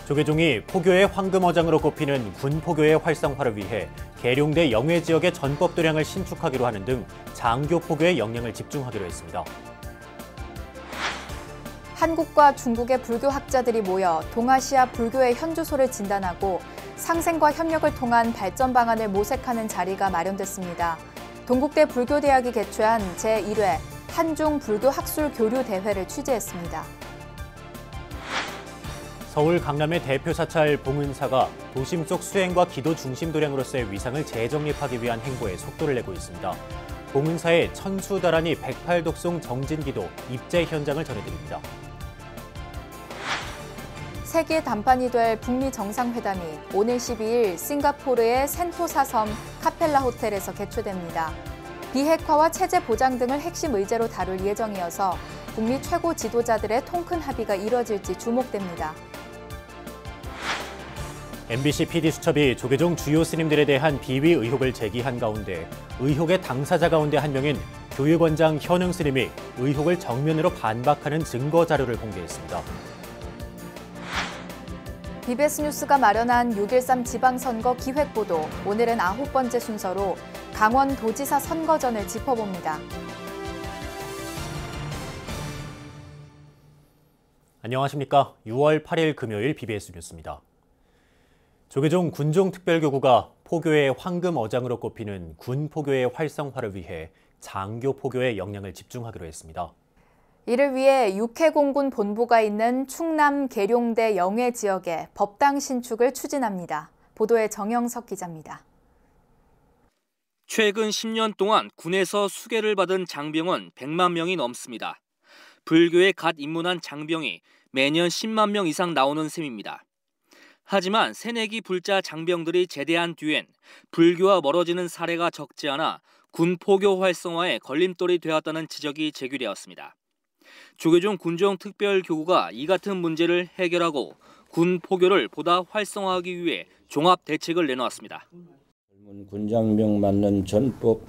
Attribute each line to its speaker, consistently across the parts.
Speaker 1: 조계종이 포교의 황금어장으로 꼽히는 군포교의 활성화를 위해 계룡대 영해 지역의 전법 도량을 신축하기로 하는 등 장교 포교의 역량을 집중하기로 했습니다.
Speaker 2: 한국과 중국의 불교 학자들이 모여 동아시아 불교의 현주소를 진단하고 상생과 협력을 통한 발전 방안을 모색하는 자리가 마련됐습니다. 동국대 불교대학이 개최한 제1회 한중 불교 학술 교류 대회를 취재했습니다.
Speaker 1: 서울 강남의 대표 사찰 봉은사가 도심 속 수행과 기도 중심 도량으로서의 위상을 재정립하기 위한 행보에 속도를 내고 있습니다. 봉은사의 천수다란이 108독송 정진기도 입제 현장을 전해드립니다.
Speaker 2: 세계 단판이 될 북미 정상회담이 오늘 12일 싱가포르의 센토사 섬 카펠라 호텔에서 개최됩니다. 비핵화와 체제 보장 등을 핵심 의제로 다룰 예정이어서 북미 최고 지도자들의 통큰 합의가 이뤄질지 주목됩니다.
Speaker 1: MBC PD수첩이 조계종 주요 스님들에 대한 비위 의혹을 제기한 가운데 의혹의 당사자 가운데 한 명인 교육원장 현흥 스님이 의혹을 정면으로 반박하는 증거 자료를 공개했습니다.
Speaker 2: BBS 뉴스가 마련한 6.13 지방선거 기획보도, 오늘은 9번째 순서로 강원도지사 선거전을 짚어봅니다.
Speaker 1: 안녕하십니까. 6월 8일 금요일 BBS 뉴스입니다. 조계종 군종특별교구가 포교의 황금어장으로 꼽히는 군포교의 활성화를 위해 장교포교의 역량을 집중하기로 했습니다.
Speaker 2: 이를 위해 육해공군 본부가 있는 충남 계룡대 영해 지역에 법당 신축을 추진합니다. 보도에 정영석 기자입니다.
Speaker 3: 최근 10년 동안 군에서 수계를 받은 장병은 100만 명이 넘습니다. 불교에 갓 입문한 장병이 매년 10만 명 이상 나오는 셈입니다. 하지만 새내기 불자 장병들이 제대한 뒤엔 불교와 멀어지는 사례가 적지 않아 군포교 활성화에 걸림돌이 되었다는 지적이 제기되었습니다. 조계종 군종특별교구가 이 같은 문제를 해결하고 군포교를 보다 활성화하기 위해 종합 대책을 내놓았습니다.
Speaker 4: 젊은 군장병 맞는 전법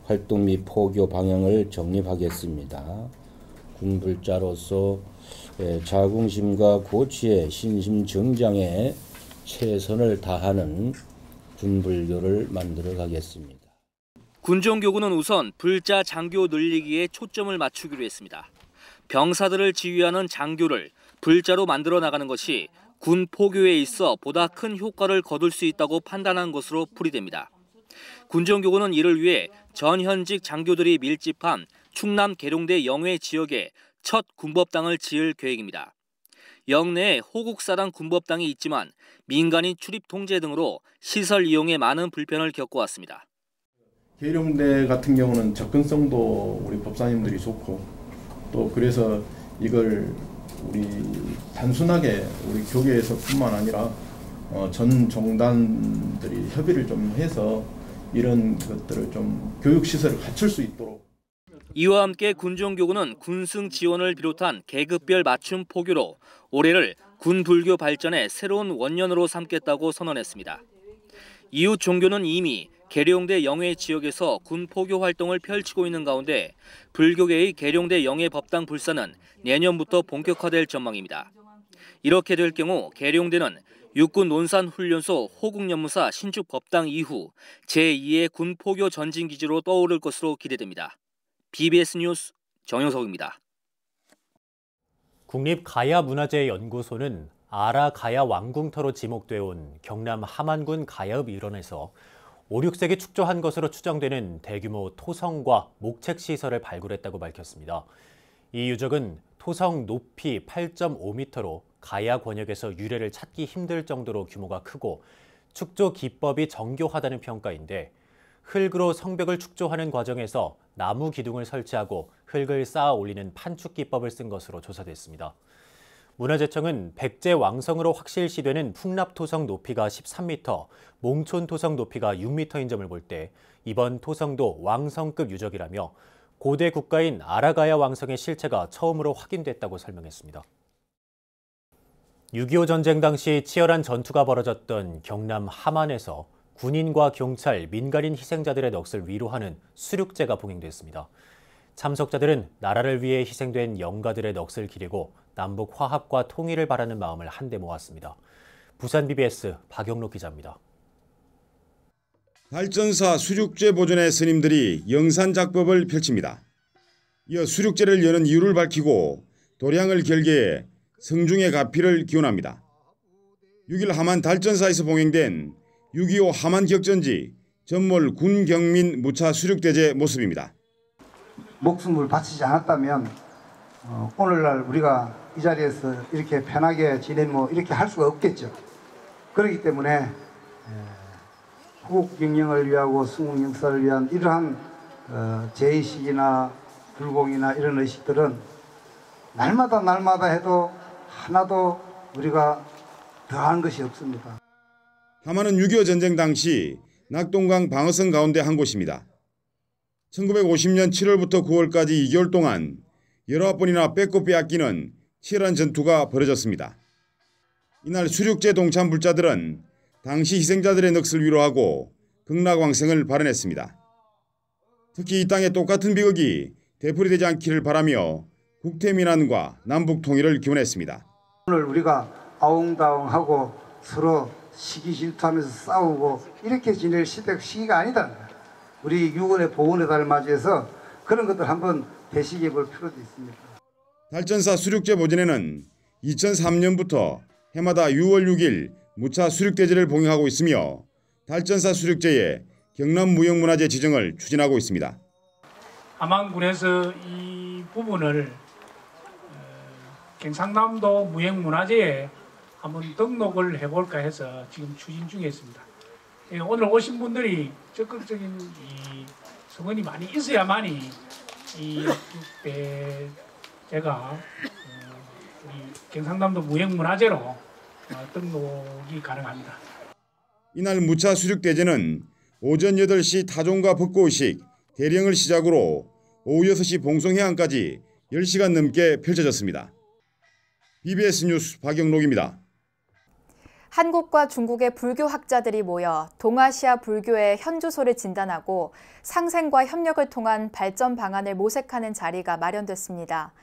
Speaker 4: 활동 및 포교 방향을 정립하겠습니다. 군불자로서 자긍심과 고취의 신심 정장에 최선을 다하는 군불교를 만들어 가겠습니다.
Speaker 3: 군종교구는 우선 불자 장교 늘리기에 초점을 맞추기로 했습니다. 병사들을 지휘하는 장교를 불자로 만들어 나가는 것이 군 포교에 있어 보다 큰 효과를 거둘 수 있다고 판단한 것으로 풀이됩니다. 군종교구는 이를 위해 전현직 장교들이 밀집한 충남 계룡대 영해 지역에 첫 군법당을 지을 계획입니다. 영내에 호국사당 군법당이 있지만 민간인 출입 통제 등으로 시설 이용에 많은 불편을 겪어왔습니다.
Speaker 5: 계룡대 같은 경우는 접근성도 우리 법사님들이 좋고 또 그래서 이걸 우리 단순하게 우리 교계에서뿐만 아니라 전 종단들이 협의를 좀 해서 이런 것들을 좀 교육 시설을 갖출 수 있도록.
Speaker 3: 이와 함께 군종교구는 군승 지원을 비롯한 계급별 맞춤 포교로 올해를 군불교 발전의 새로운 원년으로 삼겠다고 선언했습니다. 이웃 종교는 이미 계룡대 영해 지역에서 군포교 활동을 펼치고 있는 가운데 불교계의 계룡대 영해 법당 불사는 내년부터 본격화될 전망입니다. 이렇게 될 경우 계룡대는 육군 논산훈련소 호국연무사 신축 법당 이후 제2의 군포교 전진기지로 떠오를 것으로 기대됩니다. BBS 뉴스 정영석입니다.
Speaker 1: 국립가야문화재연구소는 아라 가야 왕궁터로 지목돼 온 경남 함안군 가야읍 일원에서 5, 6세기 축조한 것으로 추정되는 대규모 토성과 목책 시설을 발굴했다고 밝혔습니다. 이 유적은 토성 높이 8.5m로 가야 권역에서 유래를 찾기 힘들 정도로 규모가 크고 축조 기법이 정교하다는 평가인데 흙으로 성벽을 축조하는 과정에서 나무 기둥을 설치하고 흙을 쌓아 올리는 판축 기법을 쓴 것으로 조사됐습니다. 문화재청은 백제 왕성으로 확실시되는 풍납토성 높이가 13m, 몽촌토성 높이가 6m인 점을 볼 때 이번 토성도 왕성급 유적이라며 고대 국가인 아라가야 왕성의 실체가 처음으로 확인됐다고 설명했습니다. 6.25 전쟁 당시 치열한 전투가 벌어졌던 경남 함안에서 군인과 경찰, 민간인 희생자들의 넋을 위로하는 수륙제가 봉행됐습니다. 참석자들은 나라를 위해 희생된 영가들의 넋을 기리고 남북 화합과 통일을 바라는 마음을 한데 모았습니다. 부산 BBS 박영록 기자입니다.
Speaker 6: 발전사 수륙제 보존의 스님들이 영산작법을 펼칩니다. 이어 수륙제를 여는 이유를 밝히고 도량을 결계해 성중의 가피를 기원합니다. 6일 하만 달전사에서 봉행된 6.25 하만 격전지 전몰 군경민 무차 수륙대제 모습입니다.
Speaker 7: 목숨을 바치지 않았다면 오늘날 우리가 이 자리에서 이렇게 편하게 지내고 이렇게 할 수가 없겠죠. 그렇기 때문에 후국 영령을 위하고 순국 역사를 위한 이러한 제의식이나 불공이나 이런 의식들은 날마다 해도 하나도 우리가 더한 것이 없습니다.
Speaker 6: 하만은 6.25 전쟁 당시 낙동강 방어선 가운데 한 곳입니다. 1950년 7월부터 9월까지 2개월 동안 19번이나 뺏고 빼앗기는 치열한 전투가 벌어졌습니다. 이날 수륙제 동참 불자들은 당시 희생자들의 넋을 위로하고 극락왕생을 발언했습니다. 특히 이 땅에 똑같은 비극이 되풀이되지 않기를 바라며 국태민안과 남북 통일을 기원했습니다.
Speaker 7: 오늘 우리가 아웅다웅하고 서로 시기 질투하면서 싸우고 이렇게 지낼 시기가 아니다. 우리 6월의 보훈의 달을 맞이해서 그런 것들 한번 되새겨 볼 필요도 있습니다.
Speaker 6: 달전사 수륙제 보존회는 2003년부터 해마다 6월 6일 무차 수륙대제를 봉행하고 있으며 달전사 수륙제의 경남무형문화재 지정을 추진하고 있습니다.
Speaker 8: 함안군에서 이 부분을 경상남도 무형문화재에 한번 등록을 해볼까 해서 지금 추진 중에 있습니다. 오늘 오신 분들이 적극적인 이 성원이 많이 있어야만이 이 제가 우리 경상남도 무형문화재로 등록이 가능합니다.
Speaker 6: 이날 무차 수륙대제는 오전 8시 타종과 벚꽃식, 대령을 시작으로 오후 6시 봉송해안까지 10시간 넘게 펼쳐졌습니다. BBS 뉴스 박영록입니다.
Speaker 2: 한국과 중국의 불교 학자들이 모여 동아시아 불교의 현주소를 진단하고 상생과 협력을 통한 발전 방안을 모색하는 자리가 마련됐습니다.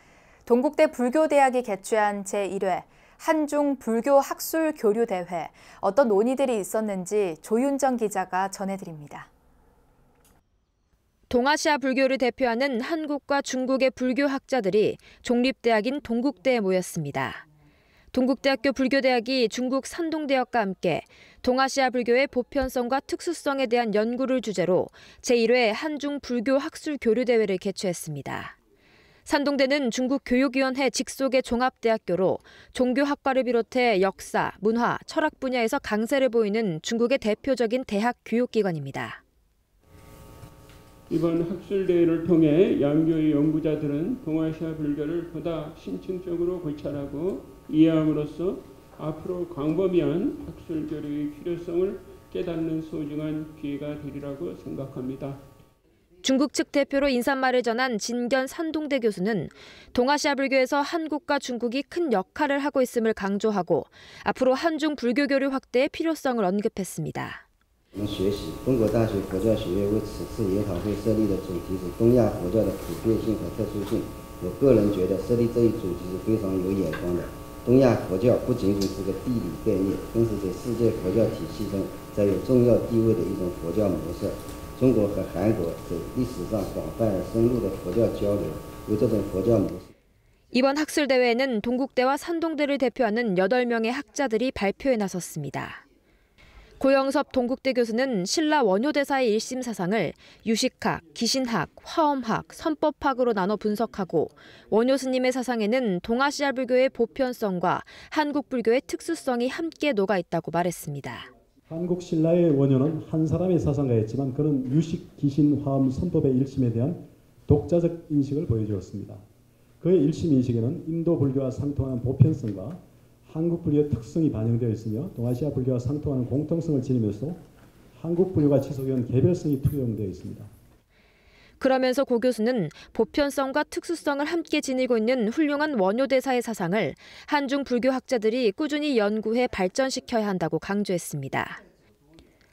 Speaker 2: 동국대 불교대학이 개최한 제1회 한중 불교 학술 교류 대회, 어떤 논의들이 있었는지 조윤정 기자가 전해드립니다.
Speaker 9: 동아시아 불교를 대표하는 한국과 중국의 불교 학자들이 종립대학인 동국대에 모였습니다. 동국대학교 불교대학이 중국 산동대학과 함께 동아시아 불교의 보편성과 특수성에 대한 연구를 주제로 제1회 한중 불교 학술 교류 대회를 개최했습니다. 산동대는 중국 교육위원회 직속의 종합대학교로 종교학과를 비롯해 역사, 문화, 철학 분야에서 강세를 보이는 중국의 대표적인 대학 교육기관입니다.
Speaker 10: 이번 학술대회를 통해 양교의 연구자들은 동아시아 불교를 보다 심층적으로 관찰하고 이해함으로써 앞으로 광범위한 학술 교류의 필요성을 깨닫는 소중한 기회가 되리라고 생각합니다.
Speaker 9: 중국 측 대표로 인사말을 전한 진견 산동대 교수는 동아시아 불교에서 한국과 중국이 큰 역할을 하고 있음을 강조하고 앞으로 한중 불교 교류 확대의 필요성을 언급했습니다.
Speaker 11: 学习中国大学佛教学院为此次研讨会设立的主题是东亚佛教的普遍性和特殊性。我个人觉得设立这一主题是非常有眼光的。东亚佛教不仅仅是个地理概念，更是在世界佛教体系中占有重要地位的一种佛教模式。中国和韩国在历史上广泛而深入的佛教交流，有这种佛教模式。
Speaker 9: 이번 학술대회에는 동국대와 산동대를 대표하는 8명의 학자들이 발표에 나섰습니다. 고영섭 동국대 교수는 신라 원효대사의 일심 사상을 유식학, 기신학, 화엄학, 선법학으로 나눠 분석하고 원효 스님의 사상에는 동아시아 불교의 보편성과 한국 불교의 특수성이 함께 녹아 있다고 말했습니다.
Speaker 12: 한국 신라의 원효는 한 사람의 사상가였지만 그는 유식, 기신, 화엄, 선법의 일심에 대한 독자적 인식을 보여주었습니다. 그의 일심 인식에는 인도 불교와 상통하는 보편성과 한국 불교의 특성이 반영되어 있으며 동아시아 불교와 상통하는 공통성을 지니면서 한국 불교가 지속해온 개별성이 투영되어 있습니다.
Speaker 9: 그러면서 고 교수는 보편성과 특수성을 함께 지니고 있는 훌륭한 원효대사의 사상을 한중 불교 학자들이 꾸준히 연구해 발전시켜야 한다고 강조했습니다.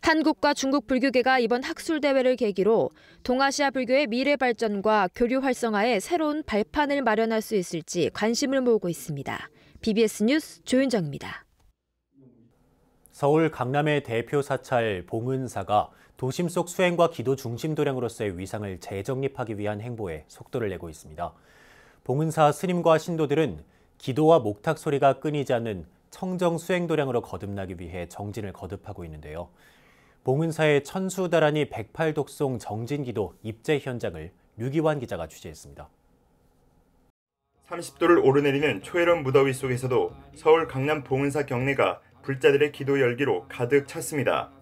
Speaker 9: 한국과 중국 불교계가 이번 학술대회를 계기로 동아시아 불교의 미래 발전과 교류 활성화에 새로운 발판을 마련할 수 있을지 관심을 모으고 있습니다. BBS 뉴스 조윤정입니다.
Speaker 1: 서울 강남의 대표 사찰 봉은사가 도심 속 수행과 기도 중심 도량으로서의 위상을 재정립하기 위한 행보에 속도를 내고 있습니다. 봉은사 스님과 신도들은 기도와 목탁 소리가 끊이지 않는 청정 수행 도량으로 거듭나기 위해 정진을 거듭하고 있는데요. 봉은사의 천수다란이 108독송 정진기도 입제 현장을 류기환 기자가 취재했습니다.
Speaker 13: 30도를 오르내리는 초여름 무더위 속에서도 서울 강남 봉은사 경내가 불자들의 기도 열기로 가득 찼습니다.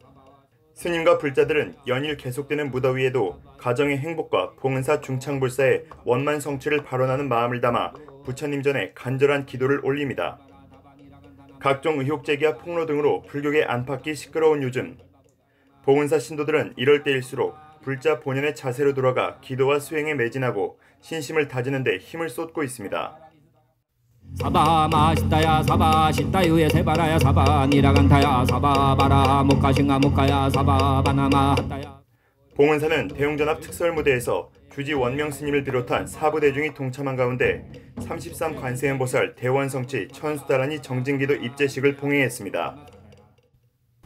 Speaker 13: 스님과 불자들은 연일 계속되는 무더위에도 가정의 행복과 봉은사 중창불사의 원만 성취를 발언하는 마음을 담아 부처님 전에 간절한 기도를 올립니다. 각종 의혹 제기와 폭로 등으로 불교계 안팎이 시끄러운 요즘, 봉은사 신도들은 이럴 때일수록 불자 본연의 자세로 돌아가 기도와 수행에 매진하고 신심을 다지는 데 힘을 쏟고 있습니다.
Speaker 14: 사바 마시다야 사바 시다유에 세바라야 사바 니라간타야 사바 바라 목가신가 목가야 사바 바나마 하다야.
Speaker 13: 봉은사는 대웅전합 특설무대에서 주지 원명 스님을 비롯한 사부 대중이 동참한 가운데 33 관세음보살 대원성치 천수다란이 정진기도 입제식을 봉행했습니다.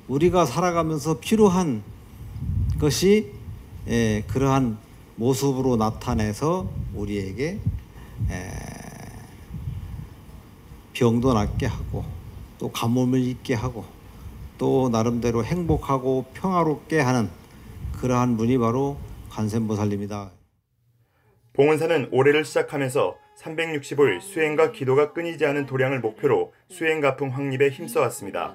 Speaker 15: 우리가 살아가면서 필요한 것이 그러한 모습으로 나타내서 우리에게 병도 낫게 하고 또 가뭄을 잊게 하고 또 나름대로 행복하고 평화롭게 하는 그러한 분이 바로 관세음보살입니다.
Speaker 13: 봉은사는 올해를 시작하면서 365일 수행과 기도가 끊이지 않은 도량을 목표로 수행가풍 확립에 힘써왔습니다.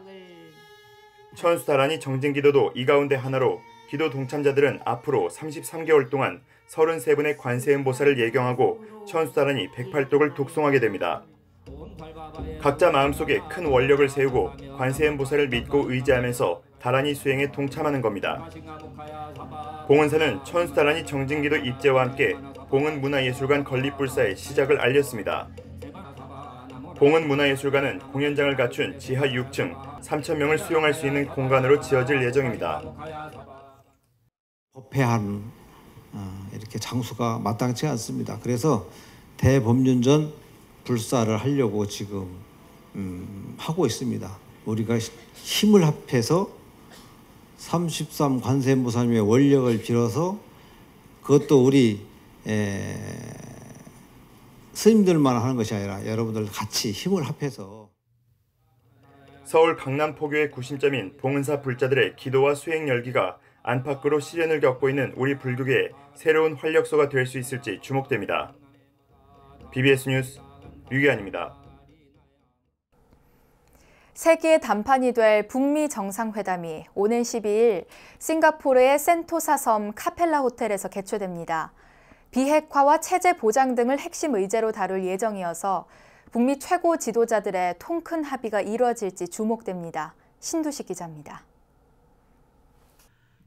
Speaker 13: 천수다란이 정진기도도 이 가운데 하나로 기도 동참자들은 앞으로 33개월 동안 33분의 관세음보살을 예경하고 천수다란이 108독을 독송하게 됩니다. 각자 마음속에 큰 원력을 세우고 관세음보살을 믿고 의지하면서 다란이 수행에 동참하는 겁니다. 봉은사는 천수다란이 정진기도 입제와 함께 봉은문화예술관 건립불사의 시작을 알렸습니다. 봉은문화예술관은 공연장을 갖춘 지하 6층 3,000명을 수용할 수 있는 공간으로 지어질 예정입니다.
Speaker 15: 법회한 이렇게 장소가 마땅치 않습니다. 그래서 대법륜전 불사를 하려고 지금 하고 있습니다. 우리가 힘을 합해서 33 관세음보살님의 원력을 빌어서 그것도 우리 스님들만 하는 것이 아니라 여러분들 같이 힘을 합해서
Speaker 13: 서울 강남 포교의 구심점인 봉은사 불자들의 기도와 수행 열기가 안팎으로 시련을 겪고 있는 우리 불교계의 새로운 활력소가 될 수 있을지 주목됩니다. BBS 뉴스 류기환입니다.
Speaker 2: 세계의 단판이 될 북미 정상회담이 오는 12일 싱가포르의 센토사 섬 카펠라 호텔에서 개최됩니다. 비핵화와 체제 보장 등을 핵심 의제로 다룰 예정이어서 북미 최고 지도자들의 통큰 합의가 이루어질지 주목됩니다. 신두식 기자입니다.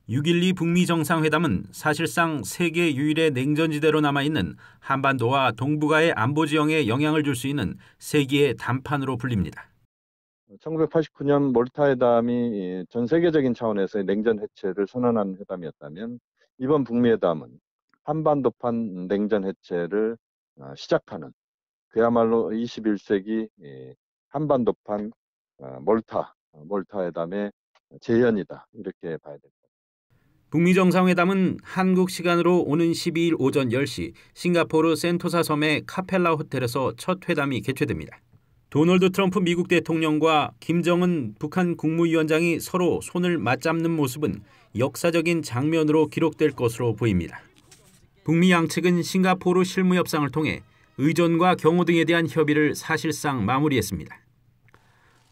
Speaker 16: 6.12 북미 정상회담은 사실상 세계 유일의 냉전지대로 남아있는 한반도와 동북아의 안보 지형에 영향을 줄 수 있는 세계의 단판으로 불립니다.
Speaker 17: 1989년 몰타 회담이 전 세계적인 차원에서의 냉전 해체를 선언한 회담이었다면 이번 북미 회담은 한반도판 냉전 해체를 시작하는 그야말로 21세기 한반도판 몰타 회담의 재현이다 이렇게 봐야 됩니다.
Speaker 16: 북미 정상회담은 한국 시간으로 오는 12일 오전 10시 싱가포르 센토사 섬의 카펠라 호텔에서 첫 회담이 개최됩니다. 도널드 트럼프 미국 대통령과 김정은 북한 국무위원장이 서로 손을 맞잡는 모습은 역사적인 장면으로 기록될 것으로 보입니다. 북미 양측은 싱가포르 실무 협상을 통해 의전과 경호 등에 대한 협의를 사실상 마무리했습니다.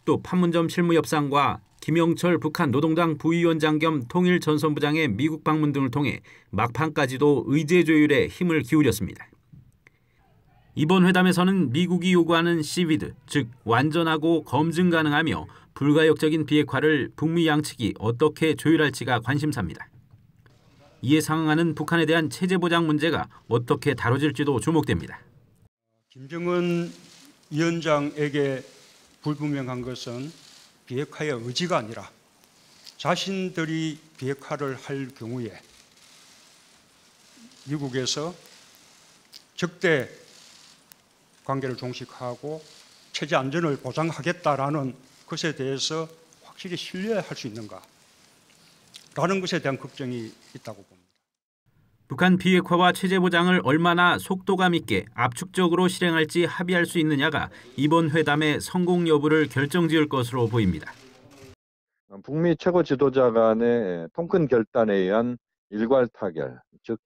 Speaker 16: 또 판문점 실무 협상과 김영철 북한 노동당 부위원장 겸 통일전선부장의 미국 방문 등을 통해 막판까지도 의제 조율에 힘을 기울였습니다. 이번 회담에서는 미국이 요구하는 시비드, 즉 완전하고 검증 가능하며 불가역적인 비핵화를 북미 양측이 어떻게 조율할지가 관심사입니다. 이에 상응하는 북한에 대한 체제 보장 문제가 어떻게 다뤄질지도 주목됩니다.
Speaker 18: 김정은 위원장에게 불분명한 것은 비핵화의 의지가 아니라 자신들이 비핵화를 할 경우에 미국에서 적대 관계를 종식하고 체제 안전을 보장하겠다라는 것에 대해서 확실히 신뢰할 수 있는가? 라는 것에 대한 걱정이 있다고 봅니다.
Speaker 16: 북한 비핵화와 체제 보장을 얼마나 속도감 있게 압축적으로 실행할지 합의할 수 있느냐가 이번 회담의 성공 여부를 결정지을 것으로 보입니다.
Speaker 17: 북미 최고 지도자 간의 통큰 결단에 의한 일괄 타결, 즉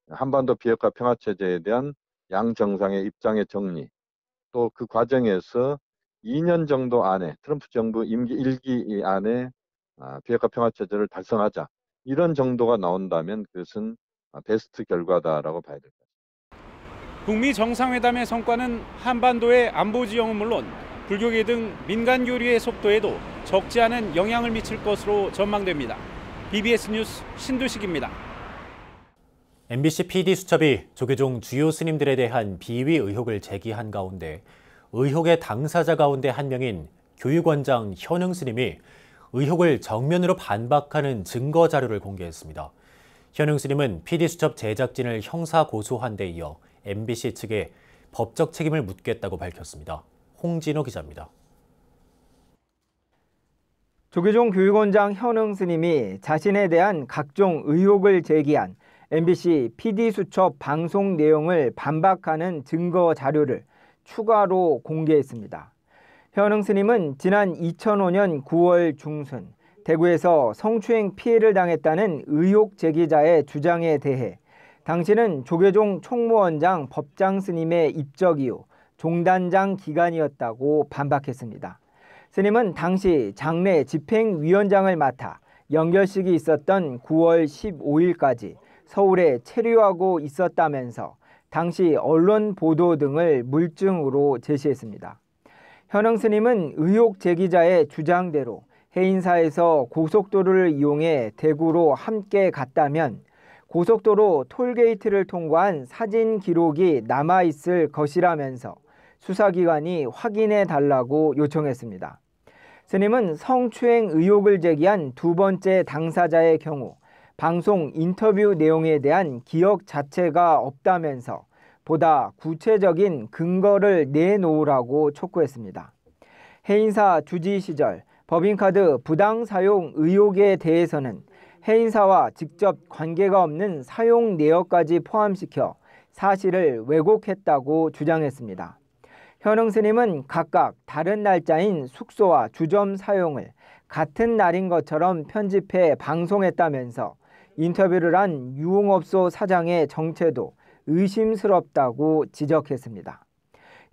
Speaker 17: 한반도 비핵화 평화체제에 대한 양 정상의 입장의 정리, 또 그 과정에서 2년 정도 안에 트럼프 정부 임기 1기 안에 비핵화 평화체제를 달성하자, 이런 정도가 나온다면 그것은 베스트 결과다라고 봐야 될 것 같습니다.
Speaker 16: 북미 정상회담의 성과는 한반도의 안보 지형은 물론 불교계 등 민간 교류의 속도에도 적지 않은 영향을 미칠 것으로 전망됩니다. BBS 뉴스 신두식입니다.
Speaker 1: MBC PD수첩이 조계종 주요 스님들에 대한 비위 의혹을 제기한 가운데 의혹의 당사자 가운데 한 명인 교육원장 현흥 스님이 의혹을 정면으로 반박하는 증거 자료를 공개했습니다. 현흥 스님은 PD수첩 제작진을 형사 고소한 데 이어 MBC 측에 법적 책임을 묻겠다고 밝혔습니다. 홍진호 기자입니다.
Speaker 19: 조계종 교육원장 현흥 스님이 자신에 대한 각종 의혹을 제기한 MBC PD수첩 방송 내용을 반박하는 증거 자료를 추가로 공개했습니다. 현흥 스님은 지난 2005년 9월 중순 대구에서 성추행 피해를 당했다는 의혹 제기자의 주장에 대해 당시는 조계종 총무원장 법장 스님의 입적 이후 종단장 기간이었다고 반박했습니다. 스님은 당시 장례 집행위원장을 맡아 연결식이 있었던 9월 15일까지 서울에 체류하고 있었다면서 당시 언론 보도 등을 물증으로 제시했습니다. 현흥 스님은 의혹 제기자의 주장대로 해인사에서 고속도로를 이용해 대구로 함께 갔다면 고속도로 톨게이트를 통과한 사진 기록이 남아있을 것이라면서 수사기관이 확인해 달라고 요청했습니다. 스님은 성추행 의혹을 제기한 두 번째 당사자의 경우 방송 인터뷰 내용에 대한 기억 자체가 없다면서 보다 구체적인 근거를 내놓으라고 촉구했습니다. 해인사 주지 시절 법인카드 부당 사용 의혹에 대해서는 해인사와 직접 관계가 없는 사용 내역까지 포함시켜 사실을 왜곡했다고 주장했습니다. 현흥 스님은 각각 다른 날짜인 숙소와 주점 사용을 같은 날인 것처럼 편집해 방송했다면서 인터뷰를 한 유흥업소 사장의 정체도 의심스럽다고 지적했습니다.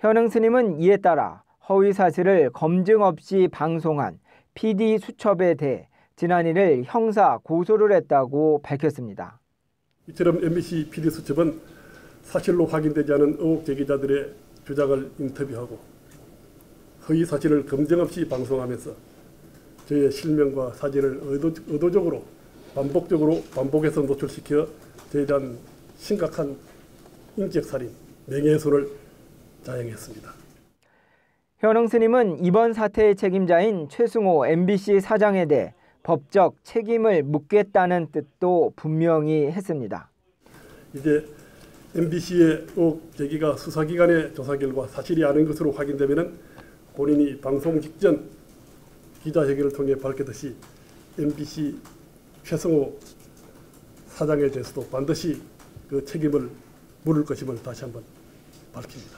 Speaker 19: 현흥 스님은 이에 따라 허위 사실을 검증 없이 방송한 PD수첩에 대해 지난 1일 형사 고소를 했다고 밝혔습니다.
Speaker 20: 이처럼 MBC PD수첩은 사실로 확인되지 않은 의혹 제기자들의 주장을 인터뷰하고 허위 사실을 검증 없이 방송하면서 저희의 실명과 사진을 의도적으로 반복해서 노출시켜 저희에 대한 심각한 인격살인, 명예훼손을 자행했습니다.
Speaker 19: 현흥 스님은 이번 사태의 책임자인 최승호 MBC 사장에 대해 법적 책임을 묻겠다는 뜻도 분명히 했습니다.
Speaker 20: 이제 MBC의 의혹 제기가 수사기관의 조사 결과 사실이 아닌 것으로 확인되면 본인이 방송 직전 기자회견을 통해 밝혔듯이 MBC 최승호 사장에 대해서도 반드시 그 책임을 물을 것임을 다시 한번 밝힙니다.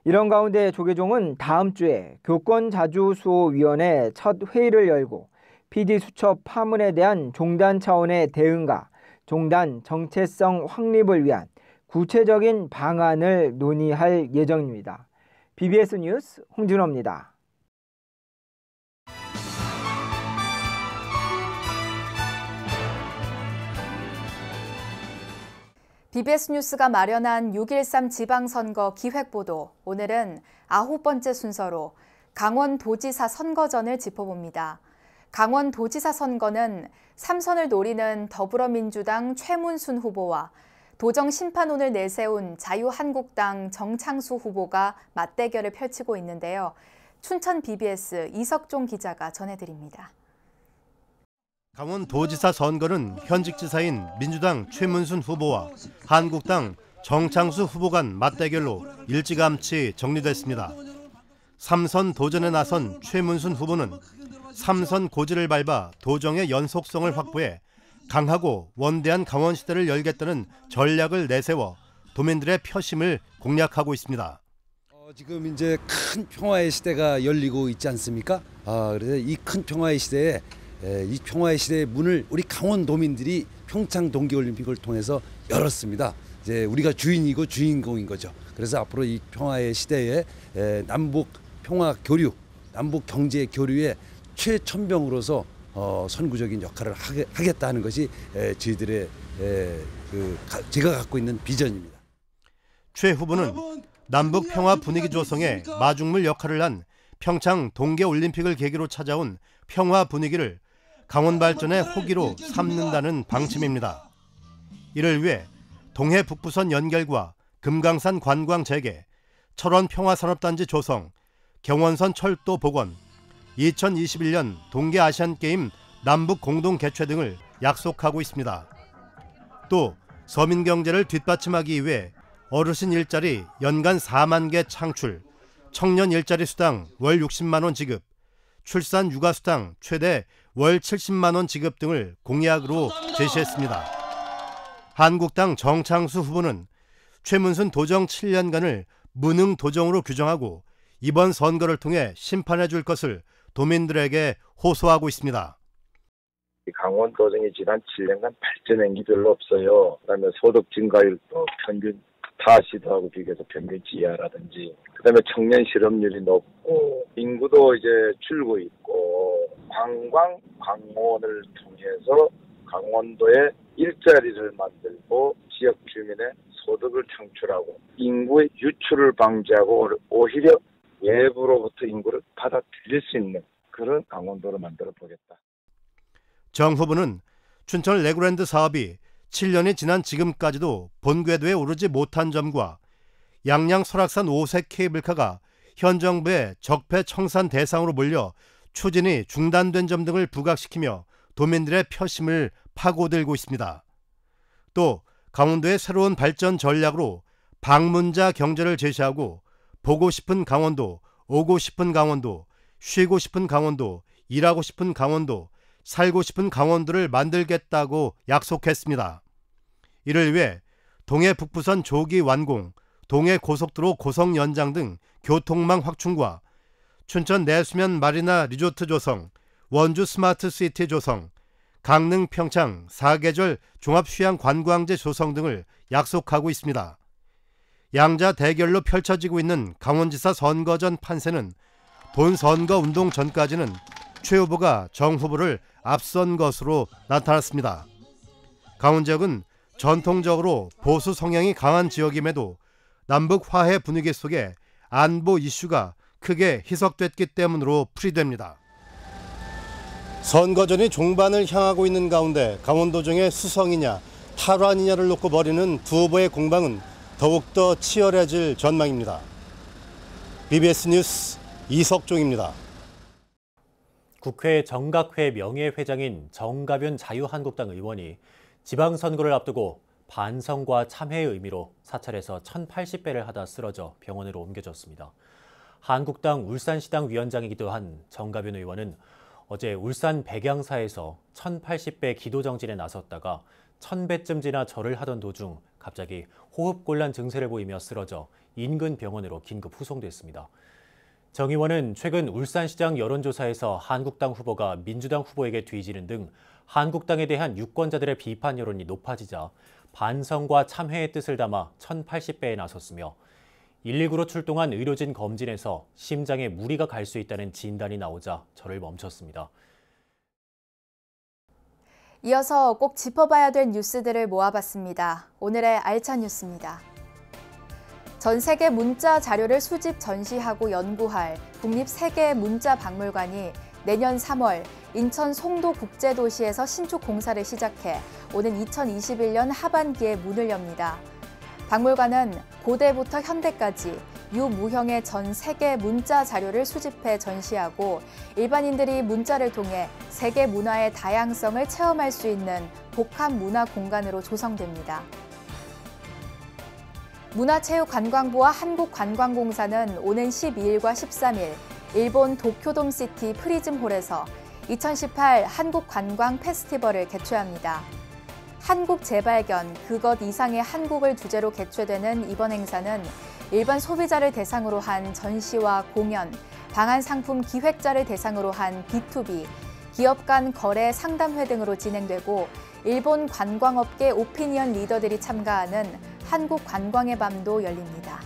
Speaker 19: 이런 가운데 조계종은 다음 주에 교권자주수호위원회 첫 회의를 열고 PD수첩 파문에 대한 종단 차원의 대응과 종단 정체성 확립을 위한 구체적인 방안을 논의할 예정입니다. BBS 뉴스 홍진호입니다.
Speaker 2: BBS 뉴스가 마련한 6.13 지방선거 기획보도, 오늘은 9번째 순서로 강원도지사 선거전을 짚어봅니다. 강원도지사 선거는 3선을 노리는 더불어민주당 최문순 후보와 도정심판원을 내세운 자유한국당 정창수 후보가 맞대결을 펼치고 있는데요. 춘천 BBS 이석종 기자가 전해드립니다.
Speaker 21: 강원도지사 선거는 현직 지사인 민주당 최문순 후보와 한국당 정창수 후보 간 맞대결로 일찌감치 정리됐습니다. 3선 도전에 나선 최문순 후보는 3선 고지를 밟아 도정의 연속성을 확보해 강하고 원대한 강원시대를 열겠다는 전략을 내세워 도민들의 표심을 공략하고 있습니다.
Speaker 22: 지금 이제 큰 평화의 시대가 열리고 있지 않습니까? 그래서 이 큰 평화의 시대에 이 평화의 시대의 문을 우리 강원도민들이 평창 동계올림픽을 통해서 열었습니다. 이제 우리가 주인이고 주인공인 거죠. 그래서 앞으로 이 평화의 시대에 남북 평화 교류, 남북 경제 교류의 최첨병으로서 선구적인 역할을 하겠다 하는 것이 저희들의 제가 갖고 있는 비전입니다.
Speaker 21: 최 후보는 남북 평화 분위기 조성에 마중물 역할을 한 평창 동계올림픽을 계기로 찾아온 평화 분위기를 강원 발전의 호기로 삼는다는 방침입니다. 이를 위해 동해 북부선 연결과 금강산 관광 재개, 철원 평화산업단지 조성, 경원선 철도 복원, 2021년 동계아시안게임 남북 공동 개최 등을 약속하고 있습니다. 또 서민 경제를 뒷받침하기 위해 어르신 일자리 연간 4만 개 창출, 청년 일자리 수당 월 60만 원 지급, 출산 육아 수당 최대 월 70만 원 지급 등을 공약으로 제시했습니다. 한국당 정창수 후보는 최문순 도정 7년간을 무능 도정으로 규정하고 이번 선거를 통해 심판해 줄 것을 도민들에게 호소하고 있습니다.
Speaker 23: 강원 도정이 지난 7년간 발전한 게 별로 없어요. 그다음에 소득 증가율도 평균 타 시도하고 비교해서 평균 지하라든지, 그다음에 청년 실업률이 높고 인구도 이제 줄고 있고 관광을 통해서 강원도에 일자리를 만들고 지역 주민의 소득을 창출하고 인구의 유출을 방지하고 오히려 외부로부터 인구를 받아들일 수 있는 그런 강원도를 만들어 보겠다.
Speaker 21: 정 후보는 춘천 레고랜드 사업이 7년이 지난 지금까지도 본궤도에 오르지 못한 점과 양양 설악산 5색 케이블카가 현 정부의 적폐 청산 대상으로 몰려 추진이 중단된 점 등을 부각시키며 도민들의 표심을 파고들고 있습니다. 또 강원도의 새로운 발전 전략으로 방문자 경제를 제시하고 보고 싶은 강원도, 오고 싶은 강원도, 쉬고 싶은 강원도, 일하고 싶은 강원도, 살고 싶은 강원도를 만들겠다고 약속했습니다. 이를 위해 동해 북부선 조기 완공, 동해 고속도로 고성 연장 등 교통망 확충과 춘천 내수면 마리나 리조트 조성, 원주 스마트 시티 조성, 강릉 평창 4계절 종합휴양 관광지 조성 등을 약속하고 있습니다. 양자 대결로 펼쳐지고 있는 강원지사 선거 전 판세는 본 선거 운동 전까지는 최 후보가 정 후보를 앞선 것으로 나타났습니다. 강원 지역은 전통적으로 보수 성향이 강한 지역임에도 남북 화해 분위기 속에 안보 이슈가 크게 희석됐기 때문으로 풀이됩니다. 선거전이 종반을 향하고 있는 가운데 강원도정의 수성이냐 탈환이냐를 놓고 벌이는 두 후보의 공방은 더욱더 치열해질 전망입니다. BBS 뉴스 이석종입니다.
Speaker 1: 국회 정각회 명예회장인 정가변 자유한국당 의원이 지방선거를 앞두고 반성과 참회의 의미로 사찰에서 1080배를 하다 쓰러져 병원으로 옮겨졌습니다. 한국당 울산시당 위원장이기도 한 정가변 의원은 어제 울산 백양사에서 1080배 기도정진에 나섰다가 1000배쯤 지나 절을 하던 도중 갑자기 호흡곤란 증세를 보이며 쓰러져 인근 병원으로 긴급 후송됐습니다. 정 의원은 최근 울산시장 여론조사에서 한국당 후보가 민주당 후보에게 뒤지는 등 한국당에 대한 유권자들의 비판 여론이 높아지자 반성과 참회의 뜻을 담아 1080배에 나섰으며 119로 출동한 의료진 검진에서 심장에 무리가 갈 수 있다는 진단이 나오자 절을 멈췄습니다.
Speaker 2: 이어서 꼭 짚어봐야 될 뉴스들을 모아봤습니다. 오늘의 알찬 뉴스입니다. 전 세계 문자 자료를 수집 전시하고 연구할 국립세계문자박물관이 내년 3월 인천 송도 국제도시에서 신축 공사를 시작해 오는 2021년 하반기에 문을 엽니다. 박물관은 고대부터 현대까지 유무형의 전 세계 문자 자료를 수집해 전시하고 일반인들이 문자를 통해 세계 문화의 다양성을 체험할 수 있는 복합 문화 공간으로 조성됩니다. 문화체육관광부와 한국관광공사는 오는 12일과 13일 일본 도쿄돔시티 프리즘홀에서 2018 한국관광 페스티벌을 개최합니다. 한국 재발견, 그것 이상의 한국을 주제로 개최되는 이번 행사는 일반 소비자를 대상으로 한 전시와 공연, 방한 상품 기획자를 대상으로 한 B2B, 기업 간 거래 상담회 등으로 진행되고 일본 관광업계 오피니언 리더들이 참가하는 한국 관광의 밤도 열립니다.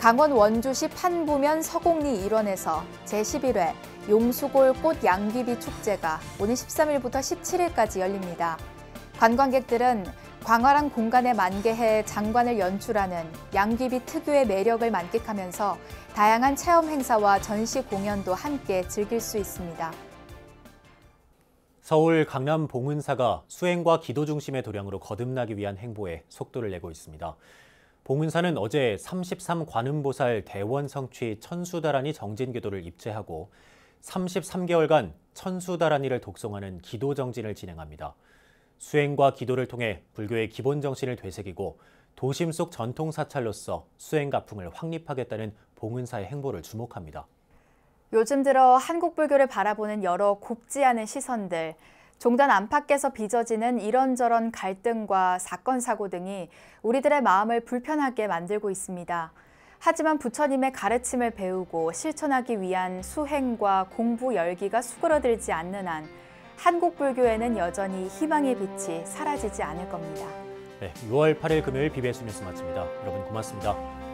Speaker 2: 강원 원주시 판부면 서곡리 일원에서 제11회 용수골 꽃 양귀비 축제가 오는 13일부터 17일까지 열립니다. 관광객들은 광활한 공간에 만개해 장관을 연출하는 양귀비 특유의 매력을 만끽하면서 다양한 체험 행사와 전시 공연도 함께 즐길 수 있습니다.
Speaker 1: 서울 강남 봉은사가 수행과 기도 중심의 도량으로 거듭나기 위한 행보에 속도를 내고 있습니다. 봉은사는 어제 33관음보살 대원 성취 천수다란이 정진기도를 입제하고 33개월간 천수다란이를 독송하는 기도정진을 진행합니다. 수행과 기도를 통해 불교의 기본 정신을 되새기고 도심 속 전통 사찰로서 수행가풍을 확립하겠다는 봉은사의 행보를 주목합니다.
Speaker 2: 요즘 들어 한국 불교를 바라보는 여러 곱지 않은 시선들, 종단 안팎에서 빚어지는 이런저런 갈등과 사건, 사고 등이 우리들의 마음을 불편하게 만들고 있습니다. 하지만 부처님의 가르침을 배우고 실천하기 위한 수행과 공부 열기가 수그러들지 않는 한 한국 불교에는 여전히 희망의 빛이 사라지지 않을 겁니다.
Speaker 1: 네, 6월 8일 금요일 BBS 뉴스 마칩니다. 여러분 고맙습니다.